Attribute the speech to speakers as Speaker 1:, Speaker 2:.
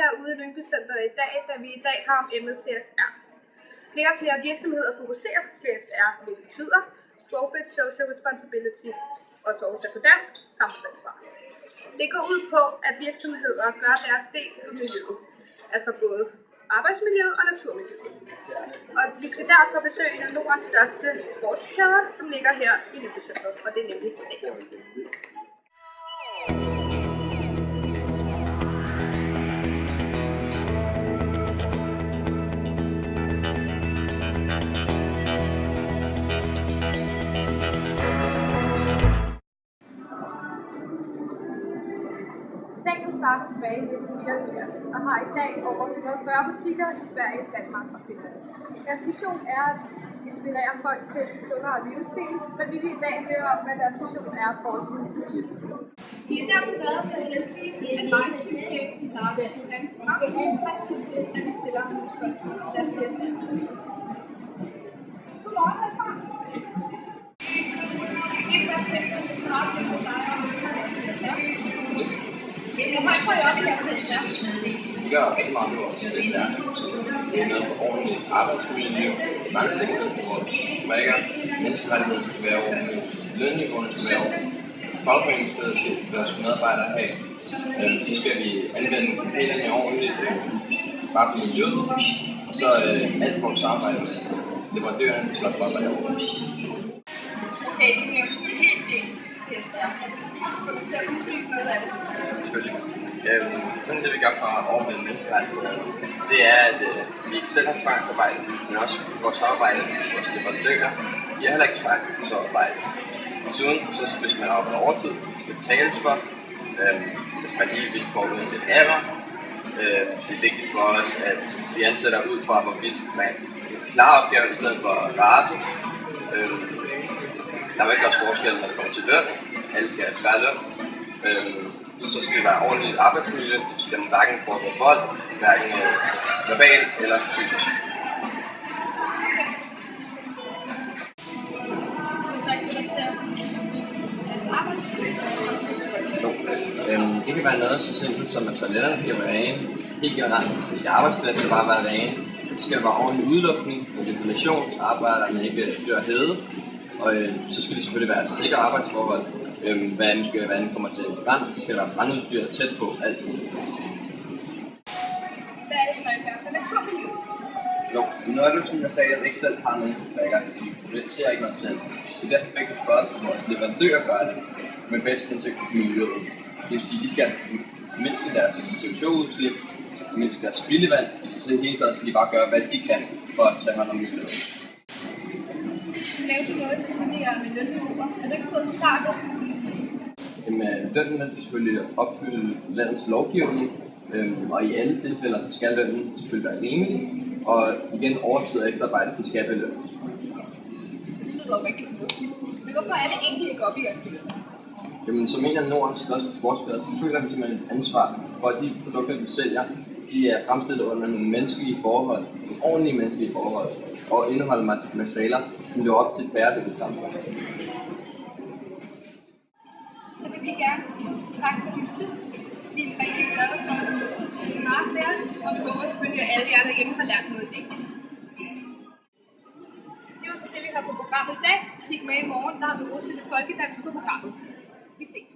Speaker 1: her ude i Lyngby Centret i dag, da vi i dag har om emnet CSR. Flere og flere virksomheder fokuserer på CSR, hvilket betyder Corporate Social Responsibility, også oversat på dansk, samfundsansvar. Det går ud på, at virksomheder gør deres del for miljøet, altså både arbejdsmiljøet og naturmiljøet. Og vi skal derfor besøge en af Nordens største sportskæder, som ligger her i Lyngby Centret, og det er nemlig Stadion. Stadion startede tilbage i 1984 og har i dag over 140 butikker i Sverige, Danmark og Finland. Deres mission er at inspirere folk til en sundere livsstil, men vi vil i dag høre om, hvad deres mission er for til miljøet. Vi er derfor været så heldige, at marketingschefen Lars Johansen har tid til, at vi stiller nogle spørgsmål om deres CSR. Godmorgen herfra. Vi vil godt tænke os at starte med dig om deres CSR. Hvor højt får I op i jeres CSR?
Speaker 2: Vi gør rigtig meget på vores CSR. Vi er med for ordentligt arbejdsmiljø, langsigtet på vores rækker, menneskerettigheder skal være ordentligt, lønniveauerne skal være ordentligt, fagforeningssteder skal vores medarbejdere have. Så skal vi anvende pælerne ordentligt, bare på miljøet, og så alt vores arbejde med leverandørerne skal også bare være ordentligt.
Speaker 1: Okay, du nævnte en hel del CSR. Kan du til at uddybe noget af det?
Speaker 2: Selvfølgelig. Sådan det vi gør fra ordentlige menneskerettigheder, det er, at vi ikke selv har tvangsarbejde, men også vores samarbejde med vores leverandører. De har heller ikke tvangsarbejde. Desuden, så hvis man arbejder overtid, skal betales for. Hvis man lige vilkår uanset alder. Det er vigtigt for os, at vi ansætter ud fra, hvorvidt man klarer opgaven i stedet for race. Der vil ikke også forskel, når det kommer til løn. Alle skal have færre løn. Så skal det være ordentligt arbejdsmiljø. Det skal man hverken foregå vold, hverken verbal eller fysisk.
Speaker 1: Du har sagt, at du til at deres arbejdsmiljø.
Speaker 2: Det kan være noget så simpelt som, at toiletterne skal være rene. Helt generelt, så skal arbejdspladsen bare være rene. Det skal være ordentlig udluftning og ventilation, så arbejderne ikke dør hede. Og så skal det selvfølgelig være sikre arbejdsforhold. Hvad andet kommer til brand, så skal der være brandudstyr tæt på altid.
Speaker 1: Hvad er det så, I gør for naturmiljøet?
Speaker 2: Jo, nu er det som jeg sagde, at jeg ikke selv har nogen rækker. Det ser ikke noget selv. Det er derfor vigtigt for os, at vores leverandører gør det med bedst hensigt på miljøet. Det vil sige, at de skal mindske deres CO2-udslip, mindske deres spildevand, så i hele taget skal de bare gøre, hvad de kan for at tage hånd om miljøet.
Speaker 1: Du nævnte noget tidligere med lønniveauer. Er du ikke så forklart det?
Speaker 2: Lønnen skal selvfølgelig opfylde landets lovgivning, og i alle tilfælde skal lønnen selvfølgelig være rimelig, og igen overtid og ekstra arbejde, det skal belønnes.
Speaker 1: Det lyder rigtig fornuftigt. Men hvorfor er det egentlig ikke op i jeres CSR?
Speaker 2: Jamen, som en af Nordens største sportskæder, så føler vi simpelthen et ansvar for, at de produkter, vi sælger, de er fremstillet under nogle menneskelige forhold, nogle ordentlige menneskelige forhold, og indeholder materialer, som lever op til et bæredygtigt samfund.
Speaker 1: Så vil vi gerne sige tusind tak for din tid. Vi er rigtig glade for, at du har tid til at snakke med os, og vi håber selvfølgelig, at alle jer derhjemme har lært noget af det. Det var så det, vi har på programmet i dag. Kig med i morgen, der har vi russisk folkedans på programmet. Vi ses.